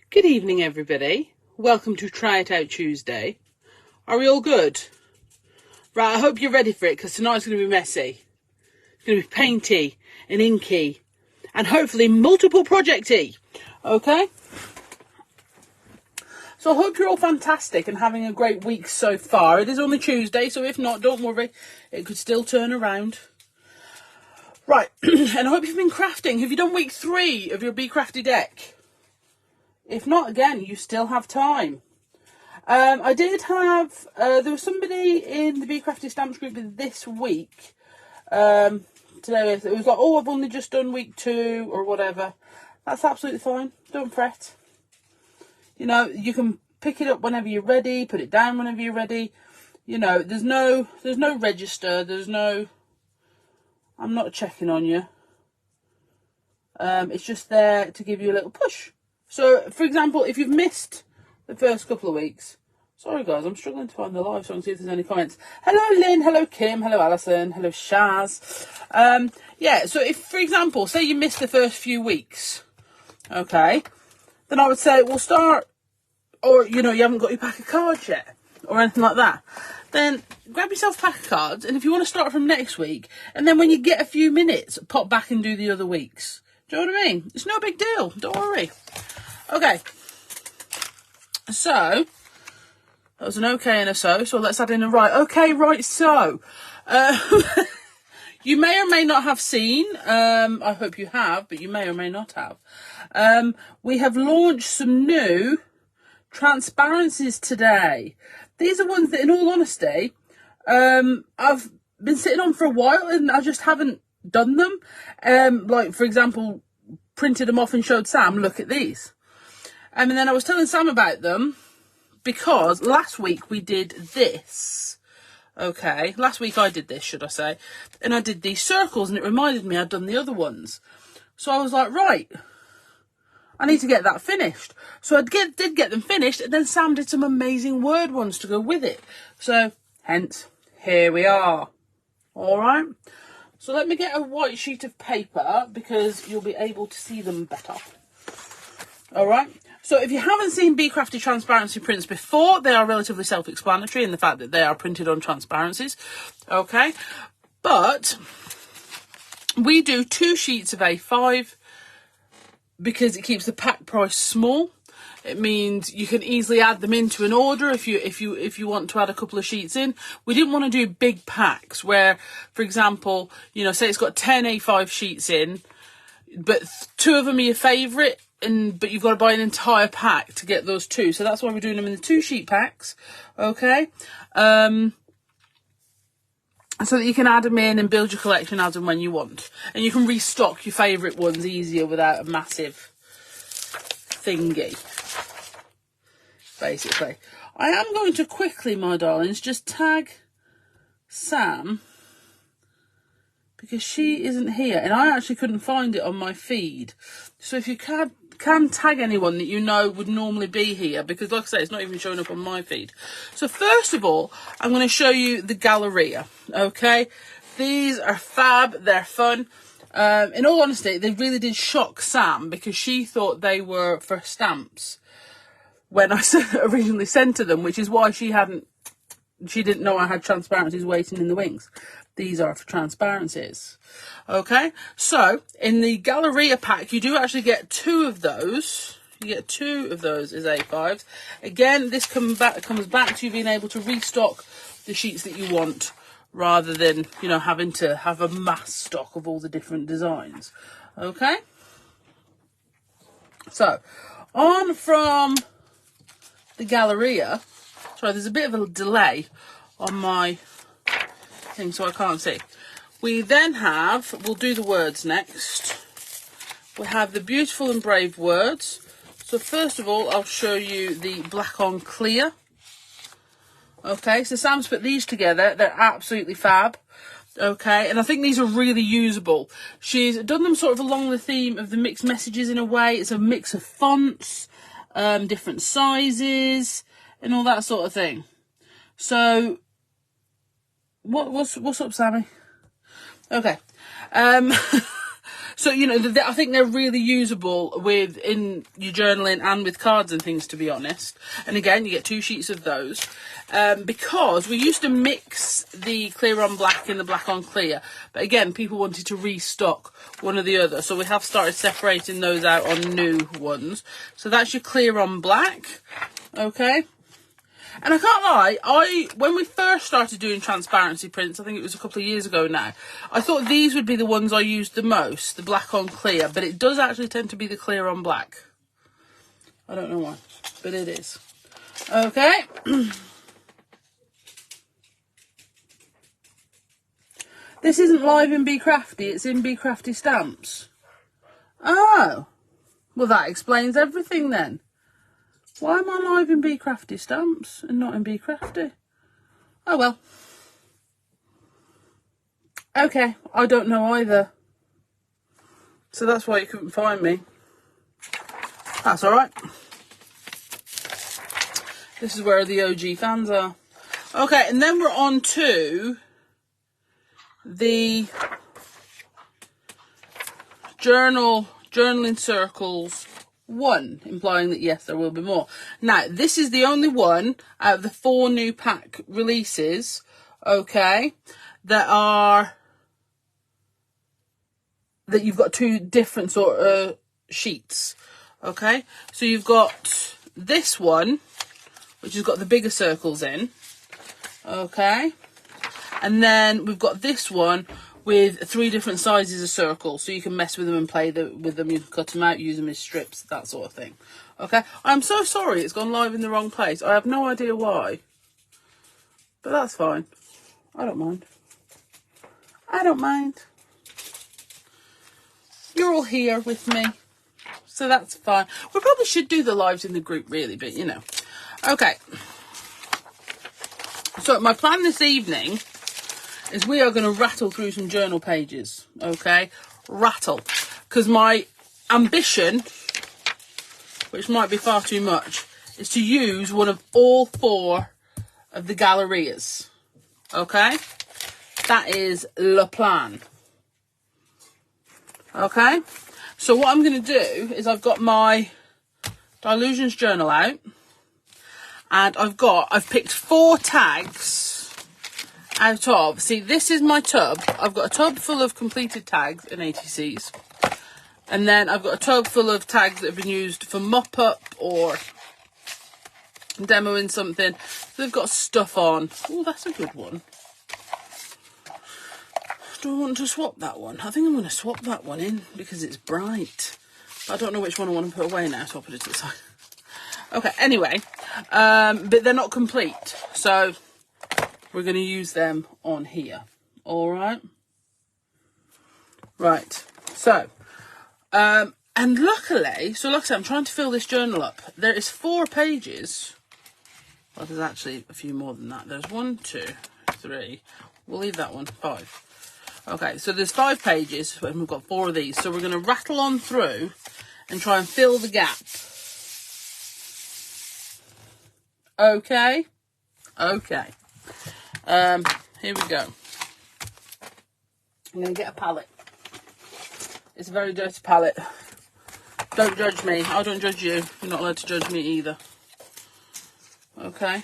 Good evening, everybody. Welcome to Try It Out Tuesday. Are we all good? Right, I hope you're ready for it, because tonight's going to be messy. It's going to be painty and inky and hopefully multiple projecty. Okay? So I hope you're all fantastic and having a great week so far. It is only Tuesday, so if not, don't worry. It could still turn around. Right, and I hope you've been crafting. Have you done week 3 of your Bee Crafty deck? If not, again, you still have time. I did have, there was somebody in the Bee Crafty Stamps group this week. Today, it was like, oh, I've only just done week 2 or whatever. That's absolutely fine. Don't fret. You know, you can pick it up whenever you're ready, put it down whenever you're ready. You know, there's no register, there's no, I'm not checking on you. It's just there to give you a little push. So, for example, if you've missed the first couple of weeks, sorry guys, I'm struggling to find the live so I can see if there's any comments. Hello Lynn, hello Kim, hello Alison, hello Shaz. Yeah, so if, for example, say you missed the first few weeks, okay, then I would say we'll start, or, you know, you haven't got your pack of cards yet, or anything like that, then grab yourself a pack of cards, and if you want to start from next week, and then when you get a few minutes, pop back and do the other weeks. Do you know what I mean? It's no big deal, don't worry. Okay, so that was an okay and a so let's add in a right. Okay, right, so you may or may not have seen, I hope you have, but you may or may not have, we have launched some new transparencies today. These are ones that, in all honesty, I've been sitting on for a while and I just haven't done them. Like, for example, printed them off and showed Sam, look at these. And then I was telling Sam about them because last week we did this. Okay, last week I did this, should I say. And I did these circles and it reminded me I'd done the other ones. So I was like, right, I need to get that finished. So I did get them finished, and then Sam did some amazing word ones to go with it. So, hence, here we are. All right. So let me get a white sheet of paper because you'll be able to see them better. All right. So if you haven't seen Bee Crafty transparency prints before, they are relatively self-explanatory in the fact that they are printed on transparencies. Okay. But we do 2 sheets of A5 because it keeps the pack price small. It means you can easily add them into an order if you want to add a couple of sheets in. We didn't want to do big packs where, for example, you know, say it's got 10 A5 sheets in, but 2 of them are your favourite, but you've got to buy an entire pack to get those 2. So that's why we're doing them in the 2 sheet packs, okay? So that you can add them in and build your collection as and when you want. And you can restock your favourite ones easier without a massive thingy, basically. I am going to quickly, my darlings, just tag Sam because she isn't here. And I actually couldn't find it on my feed. So if you can tag anyone that you know would normally be here, because like I say, it's not even showing up on my feed. So first of all, I'm going to show you the Galleria, okay? These are fab, they're fun. In all honesty, they really did shock Sam because she thought they were for stamps when I originally sent her them, which is why she didn't know I had transparencies waiting in the wings. These are for transparencies. Okay, so in the Galleria pack, you do actually get 2 of those. You get 2 of those as A5s. Again, this comes back to you being able to restock the sheets that you want rather than, you know, having to have a mass stock of all the different designs. Okay, so on from the Galleria. Sorry, there's a bit of a delay on my thing, so I can't see. We then have, we'll do the words next. We have the beautiful and brave words. So first of all, I'll show you the black on clear. Okay, so Sam's put these together. They're absolutely fab. Okay, and I think these are really usable. She's done them sort of along the theme of the mixed messages in a way. It's a mix of fonts, different sizes, and all that sort of thing. So, what's up, Sammy? Okay, So, you know, I think they're really usable with in your journaling and with cards and things, to be honest. And again, you get 2 sheets of those. Because we used to mix the clear on black and the black on clear. But again, people wanted to restock one or the other. So we have started separating those out on new ones. So that's your clear on black. Okay. And I can't lie, when we first started doing transparency prints, I think it was a couple of years ago now, I thought these would be the ones I used the most, the black on clear, but it does actually tend to be the clear on black. I don't know why, but it is. Okay. This isn't live in Bee Crafty, it's in Bee Crafty Stamps. Oh, well that explains everything then. Why am I live in Bee Crafty Stamps and not in Bee Crafty? Oh well. Okay, I don't know either. So that's why you couldn't find me. That's alright. This is where the OG fans are. Okay, and then we're on to the journaling circles 1, implying that yes, there will be more. Now, this is the only one out of the 4 new pack releases, okay, that you've got 2 different sort of sheets, okay? So you've got this one, which has got the bigger circles in, okay? And then we've got this one with 3 different sizes of circles, so you can mess with them and play with them. You can cut them out, use them as strips, that sort of thing. Okay, I'm so sorry it's gone live in the wrong place. I have no idea why, but that's fine. I don't mind. I don't mind. You're all here with me, so that's fine. We probably should do the lives in the group, really, but you know. Okay. So my plan this evening is we are going to rattle through some journal pages, okay? Rattle. Because my ambition, which might be far too much, is to use one of all 4 of the Gallerias, okay? That is le plan. Okay? So what I'm going to do is I've got my Dylusions journal out, and I've picked 4 tags out of, see, this is my tub. I've got a tub full of completed tags and ATCs, and then I've got a tub full of tags that have been used for mop up or demoing something. So they've got stuff on. Oh, that's a good one. Do I want to swap that one? I think I'm going to swap that one in because it's bright. But I don't know which one I want to put away now, so I'll put it to the side. Okay, anyway, but they're not complete, so we're going to use them on here. All right. Right. So, and luckily, so like I said, I'm trying to fill this journal up. There is 4 pages. Well, there's actually a few more than that. There's 1, 2, 3. We'll leave that one. 5. Okay, so there's 5 pages, and we've got 4 of these. So we're going to rattle on through and try and fill the gap. Okay. Okay. Here we go. I'm going to get a palette. It's a very dirty palette. Don't judge me. I don't judge you. You're not allowed to judge me either. Okay.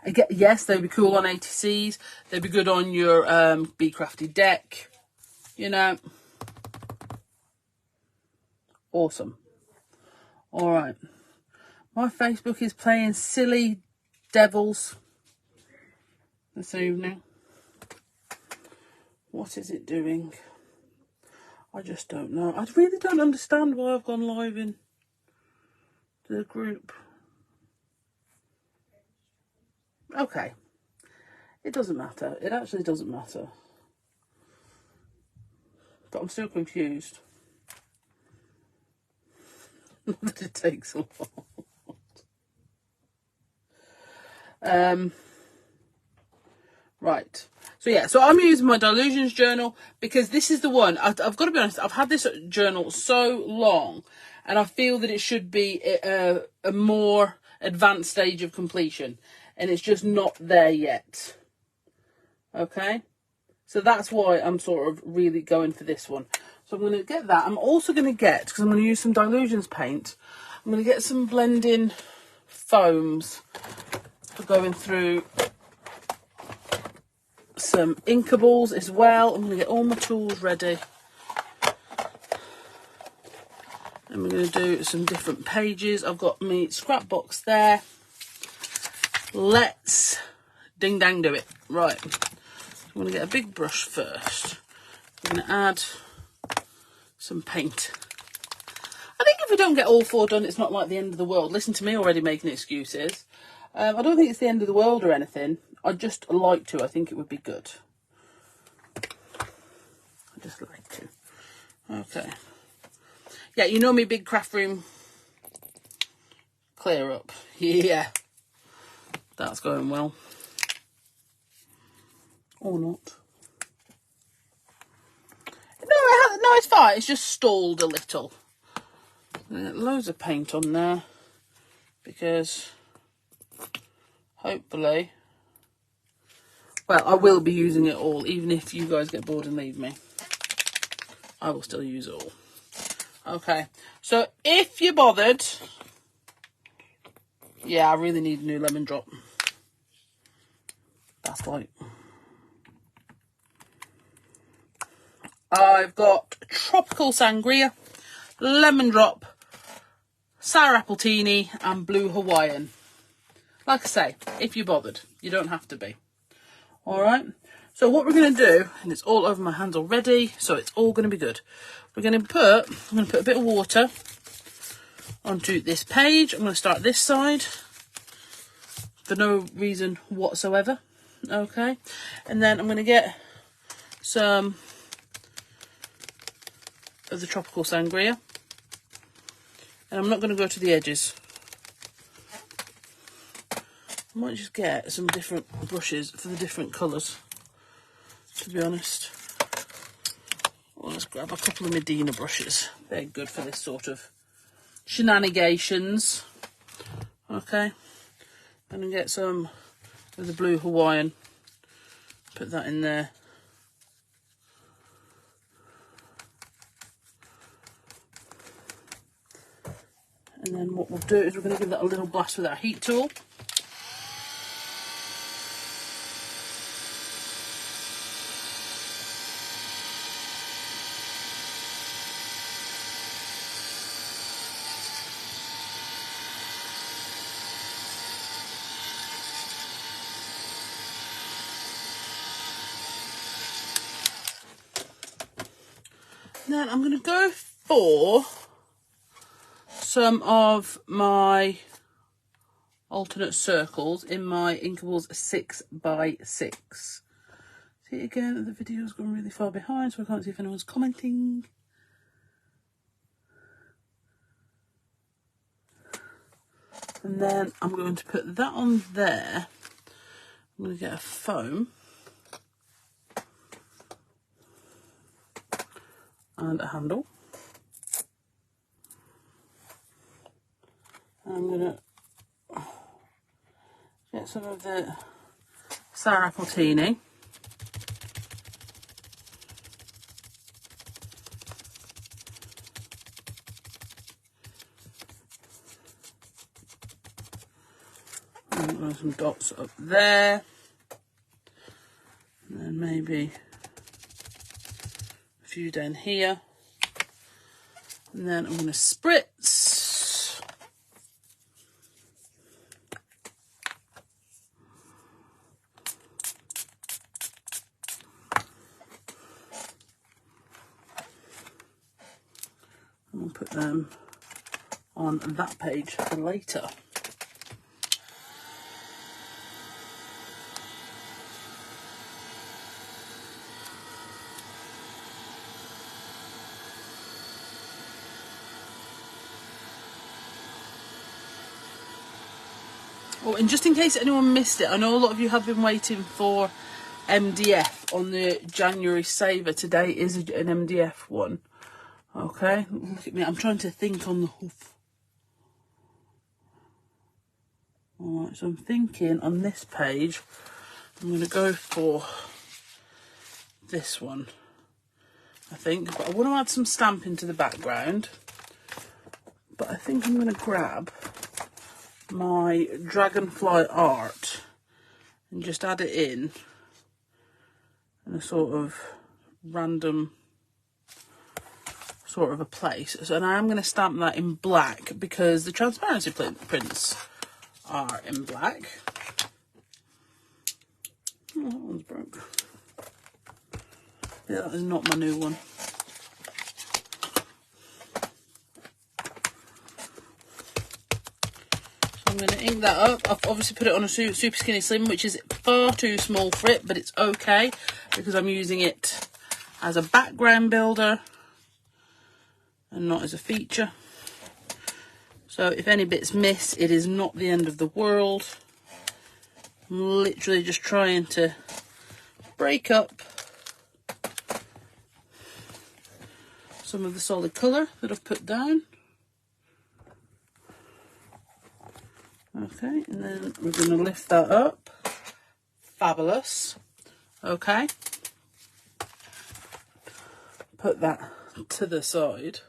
Again, yes, they'd be cool on ATCs. They'd be good on your Bee Crafty deck. You know. Awesome. All right. My Facebook is playing silly devils this evening. What is it doing? I just don't know. I really don't understand why I've gone live in the group. Okay. It doesn't matter. It actually doesn't matter. But I'm still confused. But it takes a lot. Right. So yeah, so I'm using my Dylusions journal because this is the one. I've got to be honest, I've had this journal so long and I feel that it should be a more advanced stage of completion, and it's just not there yet. Okay. So that's why I'm sort of really going for this one. So I'm going to get that. I'm also going to get, because I'm going to use some Dylusions paint, I'm going to get some blending foams for going through some Inkables as well. I'm going to get all my tools ready. And we're going to do some different pages. I've got my scrap box there. Let's ding dang do it. Right. I'm going to get a big brush first. I'm going to add some paint. I think if we don't get all 4 done, it's not like the end of the world. Listen to me already making excuses. I don't think it's the end of the world or anything. I'd just like to. I think it would be good. I just like to. Okay. Yeah, you know me, big craft room clear up. Yeah. That's going well. Or not. No, it's fine. It's just stalled a little. Loads of paint on there. Because hopefully, well, I will be using it all. Even if you guys get bored and leave me, I will still use it all. Okay. So if you're bothered, yeah, I really need a new lemon drop. That's right. I've got tropical sangria, lemon drop, sour appletini and blue Hawaiian. Like I say, if you're bothered, you don't have to be. All right. So what we're going to do, and it's all over my hands already, so it's all going to be good. I'm going to put a bit of water onto this page. I'm going to start this side for no reason whatsoever. Okay. And then I'm going to get some of the tropical sangria. And I'm not going to go to the edges. I might just get some different brushes for the different colours, to be honest. Well, let's grab a couple of Medina brushes. They're good for this sort of shenanigans. Okay. And get some of the blue Hawaiian. Put that in there. And then what we'll do is we're going to give that a little blast with our heat tool. Then I'm going to go for some of my alternate circles in my Inkables 6x6. See again, the video's gone really far behind, so I can't see if anyone's commenting. And then I'm going to put that on there. I'm going to get a foam. And a handle. I'm going to get some of the sour appletini. And some dots up there. And then maybe a few down here. And then I'm going to spritz. And we'll put them on that page for later. Oh, and just in case anyone missed it, I know a lot of you have been waiting for MDF on the January saver. Today is an MDF one. Okay, look at me. I'm trying to think on the hoof. Alright, so I'm thinking on this page, I'm going to go for this one, I think. But I want to add some stamping to the background. But I think I'm going to grab my dragonfly art and just add it in a sort of random sort of a place. So, and I am going to stamp that in black because the transparency prints are in black. Oh, that one's broke. Yeah, that is not my new one. So I'm going to ink that up. I've obviously put it on a super skinny slim, which is far too small for it, but it's okay because I'm using it as a background builder and not as a feature. So if any bits miss, it is not the end of the world. I'm literally just trying to break up some of the solid colour that I've put down. Okay, and then we're going to lift that up. Fabulous. Okay. Put that to the side.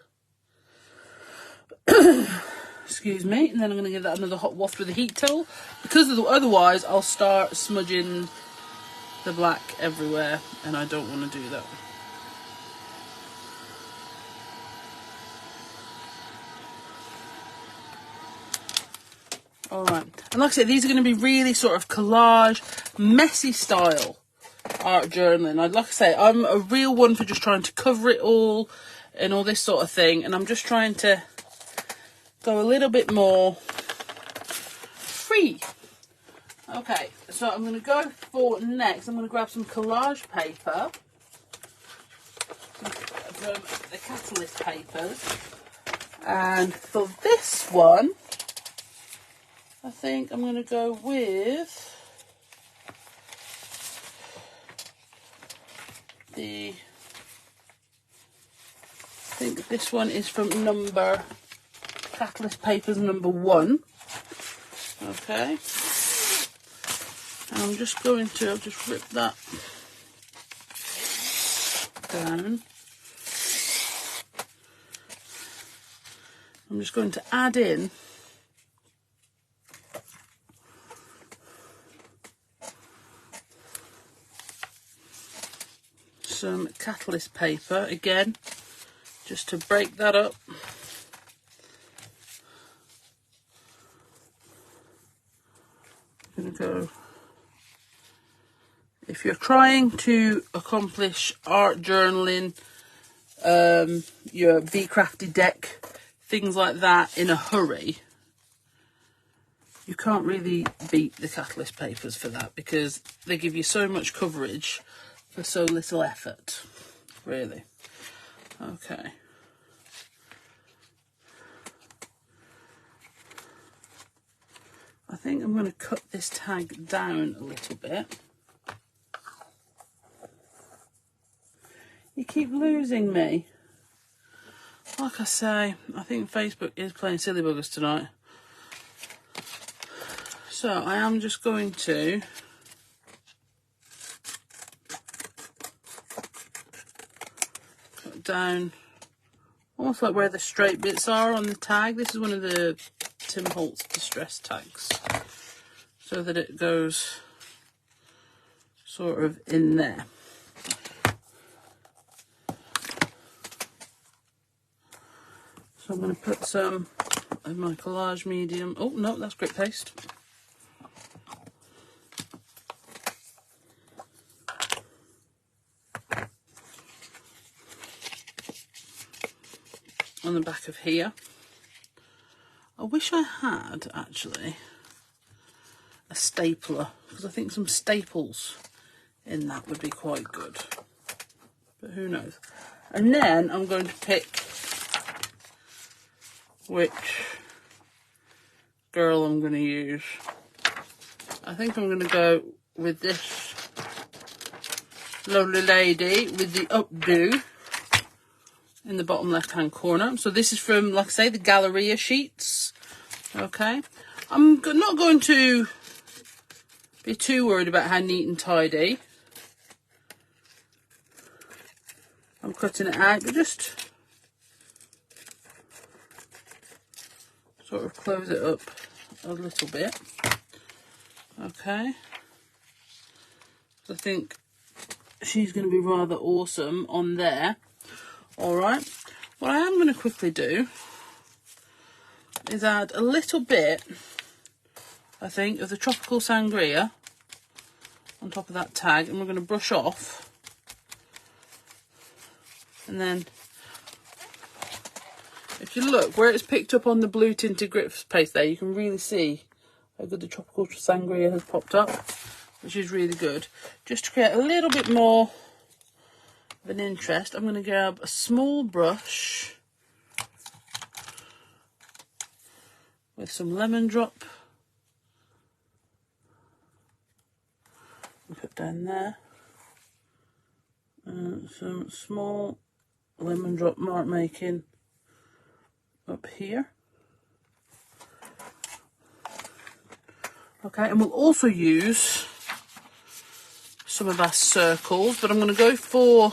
Excuse me. And then I'm going to give that another hot waft with a heat tool, because otherwise I'll start smudging the black everywhere, and I don't want to do that. Alright, and like I said, these are going to be really sort of collage, messy style art journaling. Like I say, I'm a real one for just trying to cover it all and all this sort of thing, and I'm just trying to go a little bit more free. Okay, so I'm going to go for next, I'm going to grab some collage paper, from the Catalyst papers, and for this one, I think I'm going to go with I think this one is from Catalyst Papers number 1. Okay. And I'm just going to, I'll just rip that down. I'm just going to add in some Catalyst paper again, just to break that up. I'm going to go, if you're trying to accomplish art journaling, your Bee Crafty deck, things like that in a hurry, you can't really beat the Catalyst papers for that, because they give you so much coverage for so little effort, really. Okay. I think I'm going to cut this tag down a little bit. You keep losing me. Like I say, I think Facebook is playing silly buggers tonight. So I am just going to cut down almost like where the straight bits are on the tag. This is one of the Tim Holtz distress tags, so that it goes sort of in there. So I'm going to put some of my collage medium. Oh no, that's grit paste. On the back of here. I wish I had actually a stapler, because I think some staples in that would be quite good, but who knows. And then I'm going to pick which girl I'm going to use. I think I'm going to go with this lovely lady with the updo in the bottom left hand corner. So this is from, like I say, the Galleria sheets. Okay, I'm not going to be too worried about how neat and tidy I'm cutting it out, but just sort of close it up a little bit. Okay. I think she's going to be rather awesome on there. Alright, what I am going to quickly do is add a little bit, I think, of the tropical sangria on top of that tag, and we're going to brush off. And then, if you look where it's picked up on the blue tinted grip paste there, you can really see how good the tropical sangria has popped up, which is really good. Just to create a little bit more of an interest, I'm going to grab a small brush with some lemon drop and put down there, and some small lemon drop mark making up here. Okay, and we'll also use some of our circles, but I'm going to go for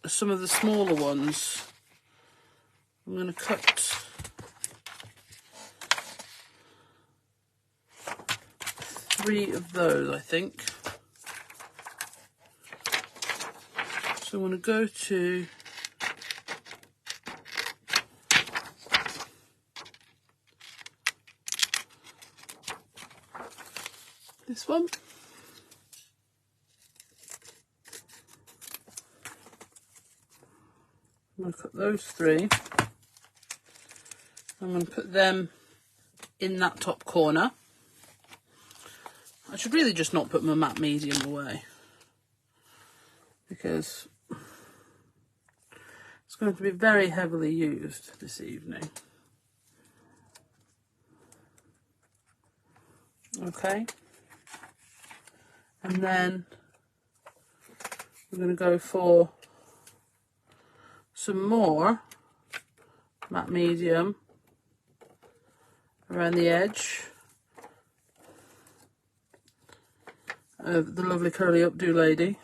some of the smaller ones. I'm going to cut 3 of those, I think. So I'm going to go to this one. I'm going to cut those 3. I'm going to put them in that top corner. I should really just not put my matte medium away, because it's going to be very heavily used this evening. Okay. And then we're going to go for some more matte medium around the edge of the lovely curly updo lady,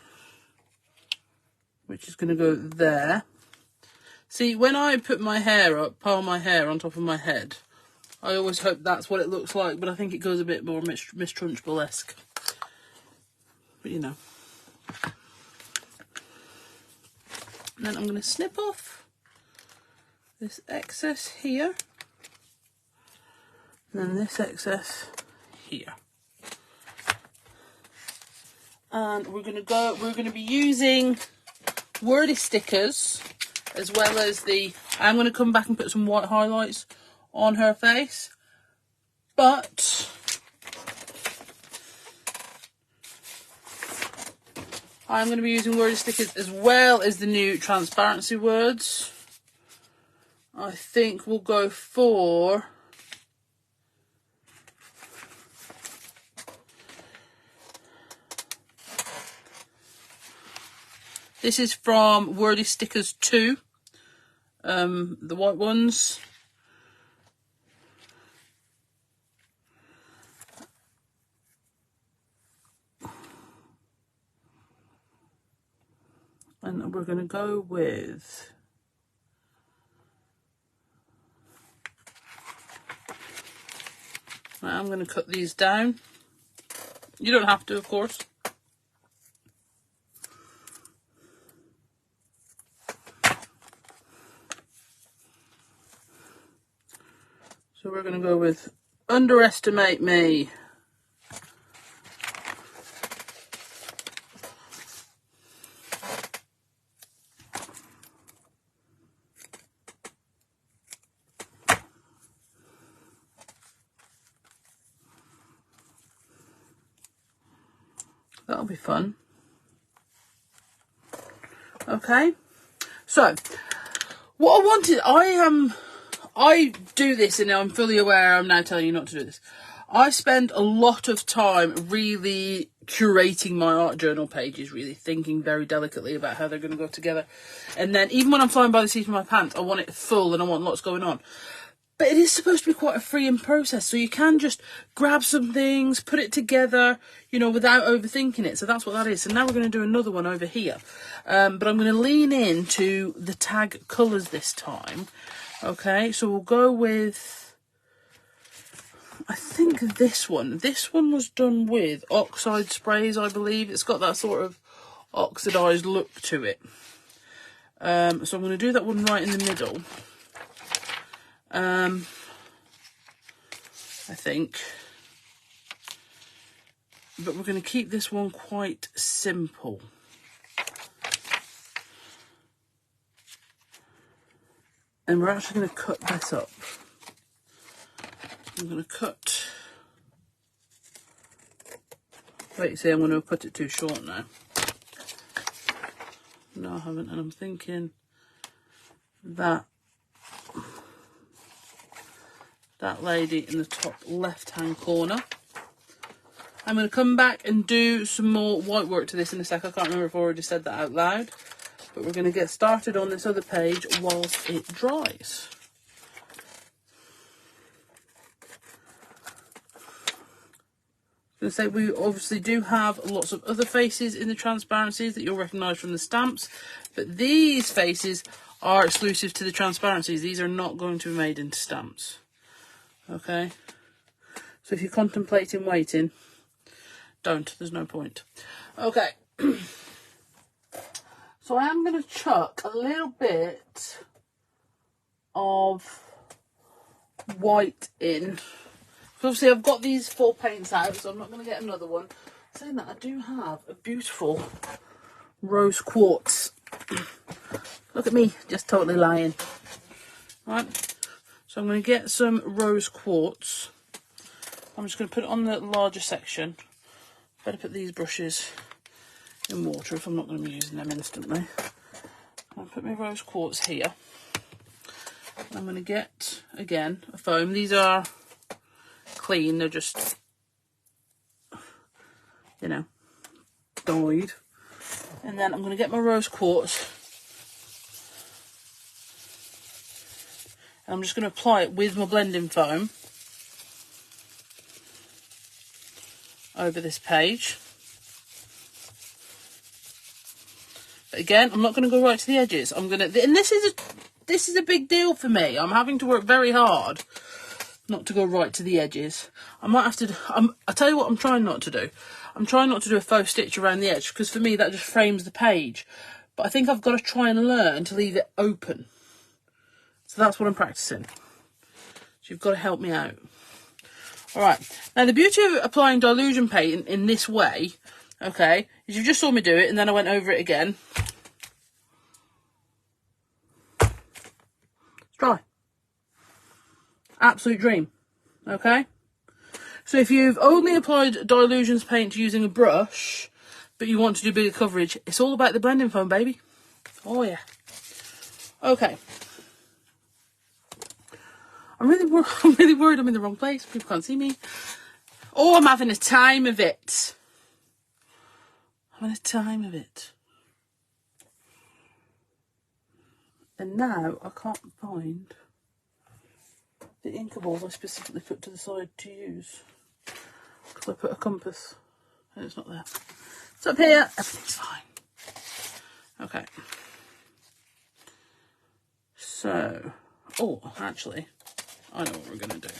which is going to go there. See, when I put my hair up, pile my hair on top of my head, I always hope that's what it looks like, but I think it goes a bit more Miss Trunchbull-esque. But you know. And then I'm going to snip off this excess here, and then this excess here. And we're going to be using wordy stickers, as well as I'm going to come back and put some white highlights on her face, but I'm going to be using wordy stickers as well as the new transparency words. I think we'll go for this is from Wordy Stickers 2, the white ones. And we're going to go with I'm going to cut these down. You don't have to, of course. So we're going to go with Underestimate Me. That'll be fun. Okay, so what I wanted, I do this, and I'm fully aware I'm now telling you not to do this. I spend a lot of time really curating my art journal pages, really thinking very delicately about how they're going to go together. And then even when I'm flying by the seat of my pants, I want it full and I want lots going on. But it is supposed to be quite a freeing process, so you can just grab some things, put it together, you know, without overthinking it. So that's what that is. So now we're going to do another one over here. But I'm going to lean into the tag colours this time. Okay, so we'll go with, I think this one. This one was done with oxide sprays, I believe. It's got that sort of oxidised look to it. So I'm going to do that one right in the middle. I think. But we're going to keep this one quite simple. And we're actually going to cut this up. I'm going to cut... Wait, see, I'm going to cut it too short now. No, I haven't, and I'm thinking that lady in the top left-hand corner. I'm going to come back and do some more white work to this in a sec. I can't remember if I already said that out loud. But we're going to get started on this other page whilst it dries. I was going to say, we obviously do have lots of other faces in the transparencies that you'll recognise from the stamps. But these faces are exclusive to the transparencies. These are not going to be made into stamps. Okay? So if you're contemplating waiting, don't. There's no point. Okay. So I am going to chuck a little bit of white in. Obviously I've got these 4 paints out, so I'm not going to get another one. Saying that, I do have a beautiful rose quartz. Look at me, just totally lying. Right, so I'm going to get some rose quartz. I'm just going to put it on the larger section. Better put these brushes in water if I'm not going to be using them instantly. I'll put my rose quartz here. I'm going to get, again, a foam. These are clean, they're just, you know, dyed. And then I'm going to get my rose quartz. And I'm just going to apply it with my blending foam over this page. But again, I'm not going to go right to the edges. I'm going to, and this is a big deal for me. I'm having to work very hard not to go right to the edges. I might have to, I'll tell you what I'm trying not to do. I'm trying not to do a faux stitch around the edge, because for me that just frames the page. But I think I've got to try and learn to leave it open. So that's what I'm practicing. So you've got to help me out. Alright, now the beauty of applying Dylusion paint in this way, okay, is you just saw me do it and then I went over it again. It's dry. Absolute dream. Okay, so if you've only applied Dylusions paint using a brush but you want to do bigger coverage, it's all about the blending foam, baby. Oh yeah. Okay, I'm really worried I'm in the wrong place. People can't see me. Oh, I'm having a time of it. I'm having a time of it. And now I can't find the Inkables I specifically put to the side to use, because I put a compass and it's not there. It's up here. Everything's fine. Okay. So, oh, actually, I know what we're going to do.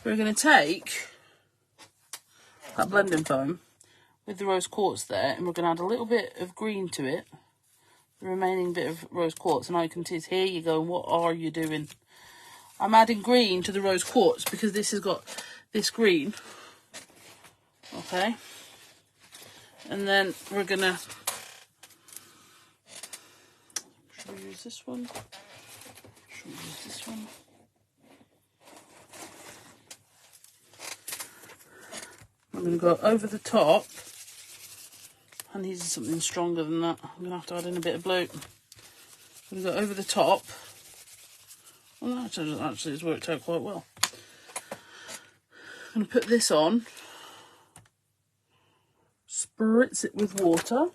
We're going to take that blending foam with the rose quartz there, and we're going to add a little bit of green to it, the remaining bit of rose quartz, and I can see here you go, what are you doing? I'm adding green to the rose quartz because this has got this green. Okay. And then we're going to, should we use this one? Should we use this one? I'm going to go over the top. I needed something stronger than that. I'm going to have to add in a bit of blue. I'm going to go over the top. Well, that actually has worked out quite well. I'm going to put this on. Spritz it with water.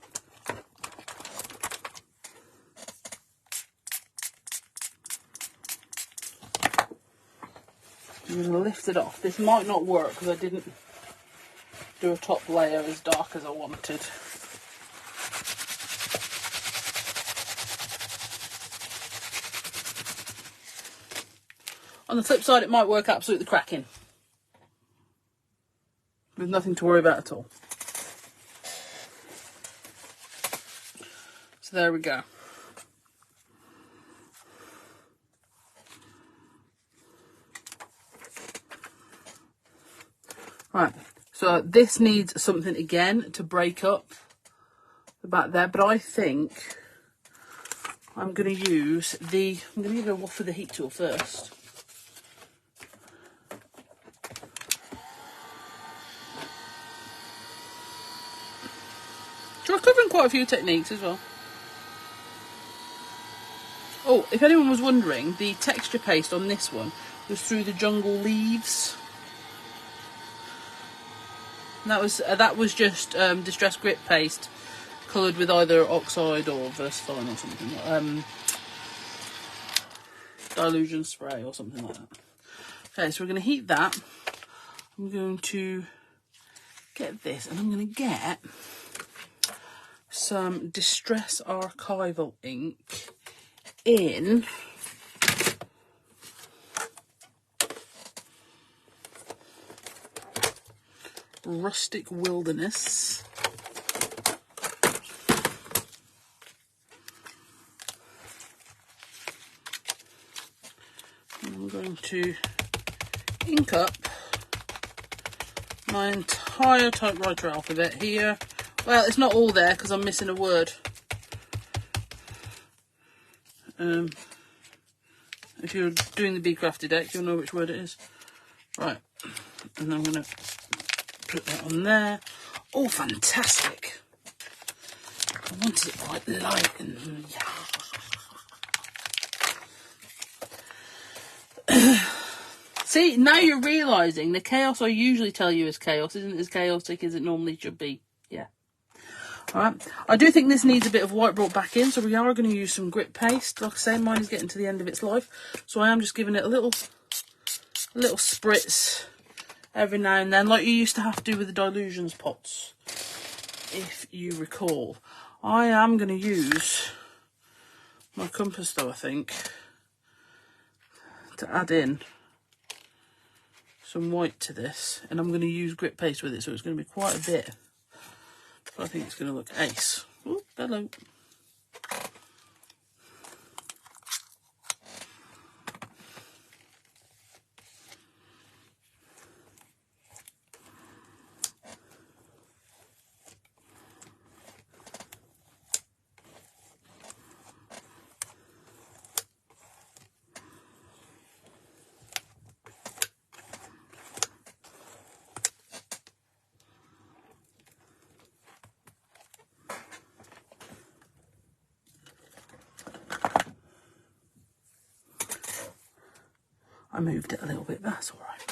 I'm going to lift it off. This might not work because I didn't do a top layer as dark as I wanted. On the flip side, it might work absolutely cracking. With nothing to worry about at all. So there we go. Right, so this needs something again to break up the back there, but I think I'm going to use I'm going to go off with the heat tool first. So we're covering quite a few techniques as well. Oh, if anyone was wondering, the texture paste on this one was through the jungle leaves. And that was just distressed grit paste coloured with either oxide or Versafine or something. Dylusion spray or something like that. Okay, so we're going to heat that. I'm going to get this, and I'm going to get some Distress Archival ink in Rustic Wilderness. And I'm going to ink up my entire typewriter alphabet here. Well, it's not all there because I'm missing a word. If you're doing the Bee Crafty deck, you'll know which word it is. Right, and I'm going to put that on there. Oh, fantastic. I wanted it quite light and yeah. See, now you're realising the chaos I usually tell you is chaos isn't as chaotic as it normally should be. Yeah. Alright, I do think this needs a bit of white brought back in, so we are going to use some grit paste. Like I say, mine is getting to the end of its life, so I am just giving it a little spritz every now and then, like you used to have to do with the Dylusions pots, if you recall. I am going to use my compass though, I think, to add in some white to this, and I'm going to use grit paste with it, so it's going to be quite a bit. But I think it's going to look ace. Oh, hello. I moved it a little bit, that's all right.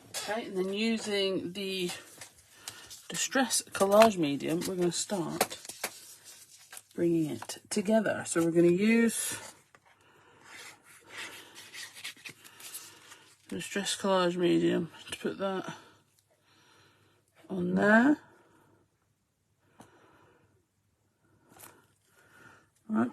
Okay, and then using the Distress Collage medium, we're going to start bringing it together. So we're going to use the Distress Collage medium to put that on there. Right.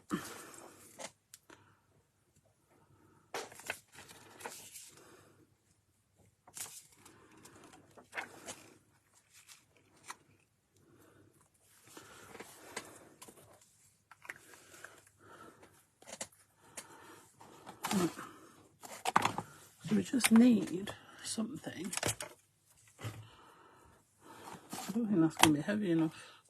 So we just need something. I don't think that's going to be heavy enough.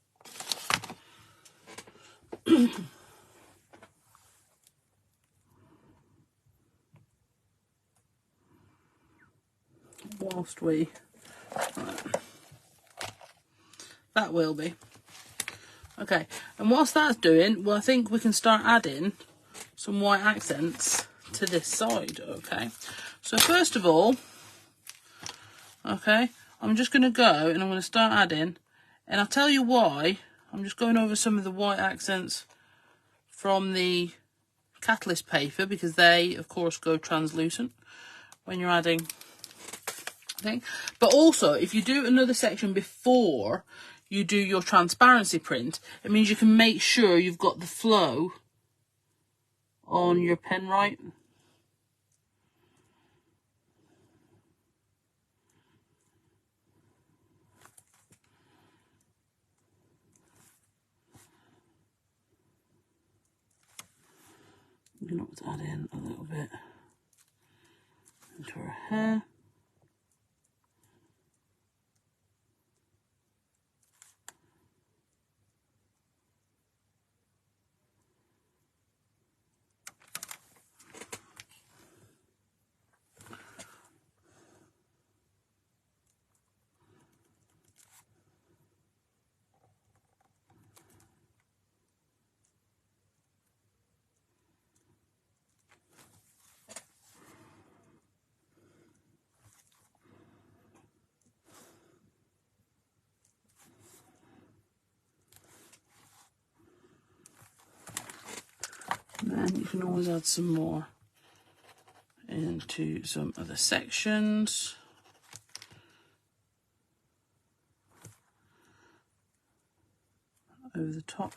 Whilst we... Right. That will be. Okay, and whilst that's doing, well, I think we can start adding some white accents to this side, okay? So first of all, okay, I'm just going to go and I'm going to start adding And I'll tell you why. I'm just going over some of the white accents from the catalyst paper, because they, of course, go translucent when you're adding thing. But also, if you do another section before you do your transparency print, it means you can make sure you've got the flow on your pen right. I'm going to add in a little bit into her hair. And then you can always add some more into some other sections. Over the top.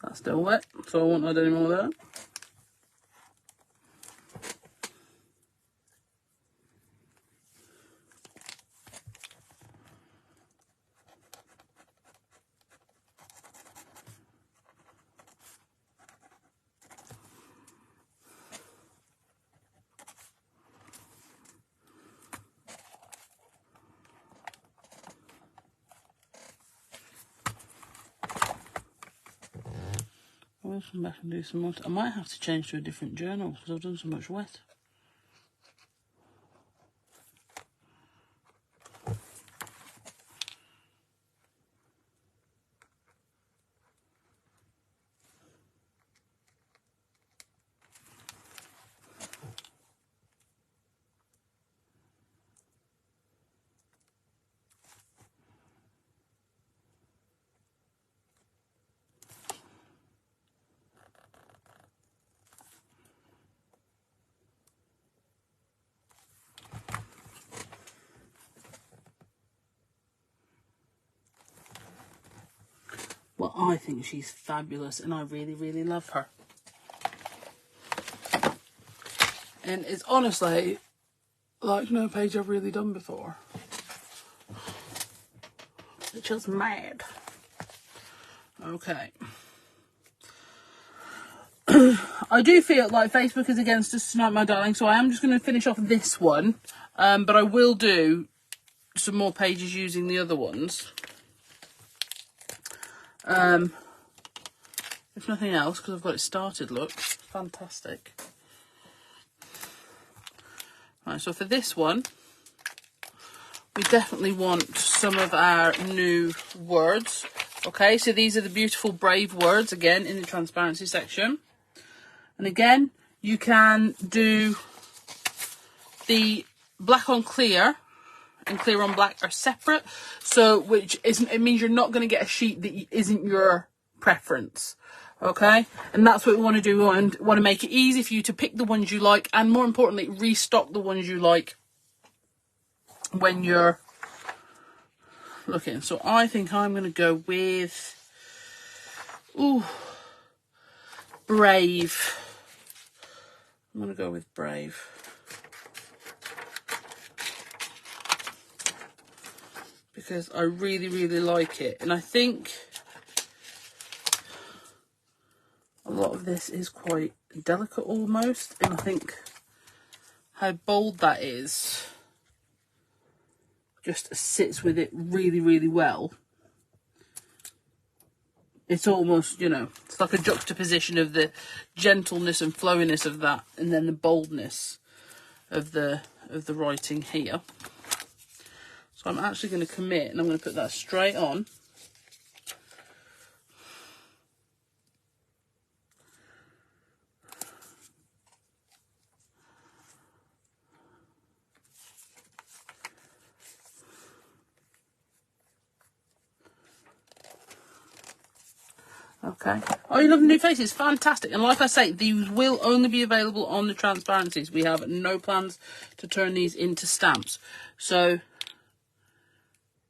That's still wet, so I won't add any more there. I will come back and do some more. I might have to change to a different journal because I've done so much wet. Well, I think she's fabulous and I really, really love her. And it's honestly like no page I've really done before. It's just mad. Okay. I do feel like Facebook is against us tonight, my darling, so I am just going to finish off this one. But I will do some more pages using the other ones. If nothing else, because I've got it started, look, fantastic. Right, so for this one, we definitely want some of our new words. Okay, so these are the beautiful brave words, again, in the transparency section. And again, you can do the black on clear and clear on black are separate, so which isn't, it means you're not going to get a sheet that isn't your preference. Okay, and that's what we want to do. We want to make it easy for you to pick the ones you like, and more importantly, restock the ones you like when you're looking. So I think I'm going to go with Brave. I'm going to go with Brave. Because I really, really like it. And I think a lot of this is quite delicate almost. And I think how bold that is just sits with it really, really well. It's almost, you know, it's like a juxtaposition of the gentleness and flowiness of that, and then the boldness of the writing here. So So I'm actually going to commit, and I'm going to put that straight on. Okay. Oh, you love the new faces. Fantastic. And like I say, these will only be available on the Transparencies. We have no plans to turn these into stamps. So,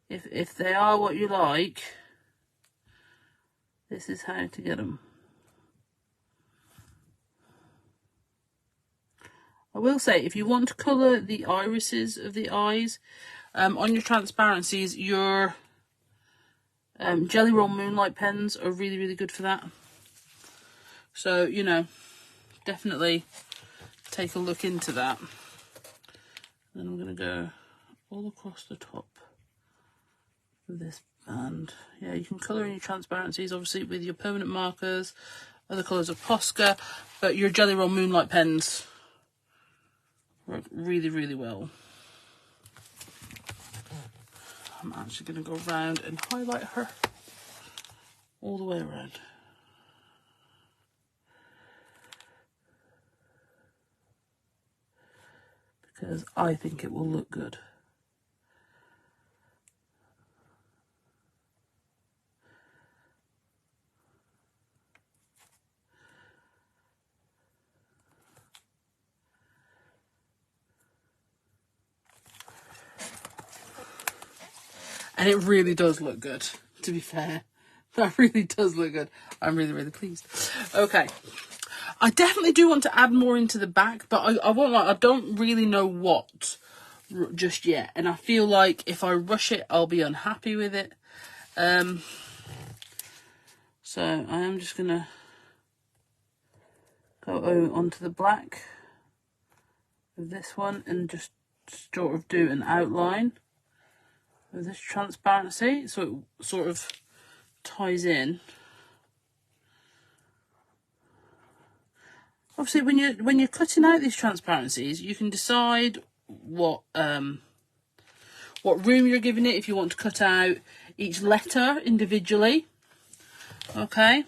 if they are what you like, this is how to get them. I will say, if you want to colour the irises of the eyes, on your Transparencies, your Jelly Roll Moonlight pens are really, really good for that. So, you know, definitely take a look into that. Then I'm going to go all across the top of this band. Yeah, you can colour in your Transparencies, obviously, with your permanent markers, other colours of Posca, but your Jelly Roll Moonlight pens work really, really well. I'm actually going to go round and highlight her all the way around. Because I think it will look good. And it really does look good, to be fair. That really does look good. I'm really, really pleased. Okay. I definitely do want to add more into the back, but I won't lie, I don't really know what just yet. And I feel like if I rush it, I'll be unhappy with it. So I am just going to go onto the black of this one and just sort of do an outline of this transparency, so it sort of ties in. Obviously, when you're cutting out these transparencies, you can decide what room you're giving it. If you want to cut out each letter individually, okay.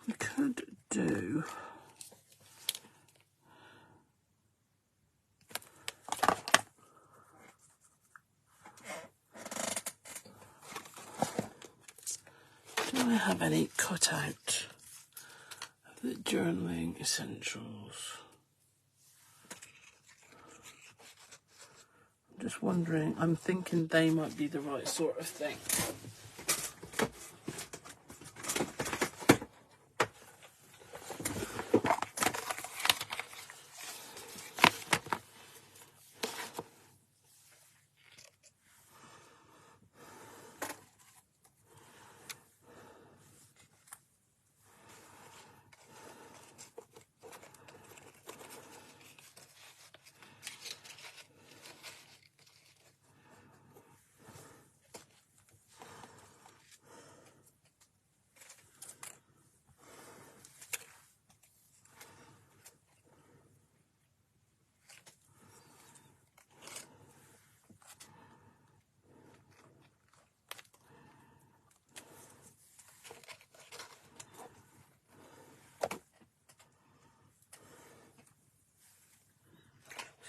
We could do. Do I have any cut out of the journaling essentials? I'm just wondering, I'm thinking they might be the right sort of thing.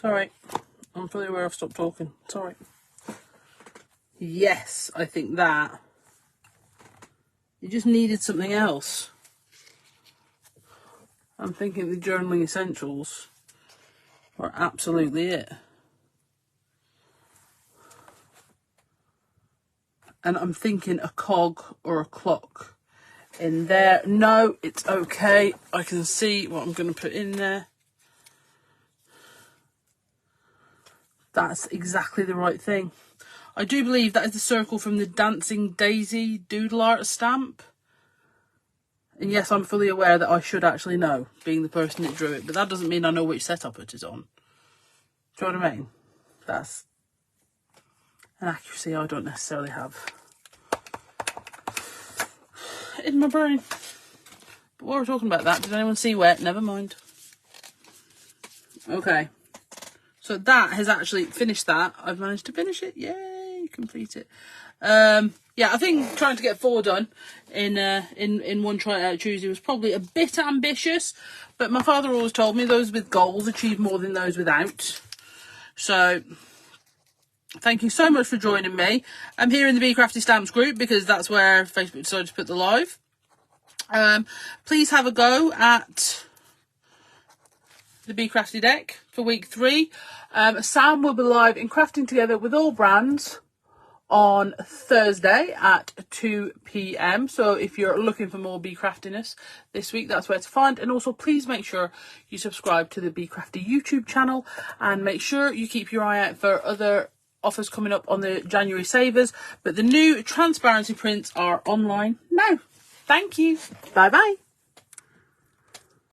Sorry, I'm fully aware I've stopped talking. Sorry. Yes, I think that. You just needed something else. I'm thinking the journaling essentials are absolutely it. And I'm thinking a cog or a clock in there. No, it's okay. I can see what I'm going to put in there. That's exactly the right thing. I do believe that is the circle from the Dancing Daisy doodle art stamp. And yes, I'm fully aware that I should actually know, being the person that drew it. But that doesn't mean I know which setup it is on. Do you know what I mean? That's an accuracy I don't necessarily have. in my brain. But while we're talking about that, did anyone see where? Never mind. Okay. So that has actually finished that. I've managed to finish it. Yay, complete it. Yeah, I think trying to get 4 done in one try out Tuesday was probably a bit ambitious, but my father always told me those with goals achieve more than those without. So thank you so much for joining me. I'm here in the Bee Crafty Stamps group because that's where Facebook decided to put the live. Please have a go at the Bee Crafty deck for week 3. Sam will be live in Crafting Together with all brands on Thursday at 2 p.m. So if you're looking for more Bee Craftiness this week, that's where to find. And also please make sure you subscribe to the Bee Crafty YouTube channel, and make sure you keep your eye out for other offers coming up on the January savers. But the new transparency prints are online now. Thank you. Bye bye.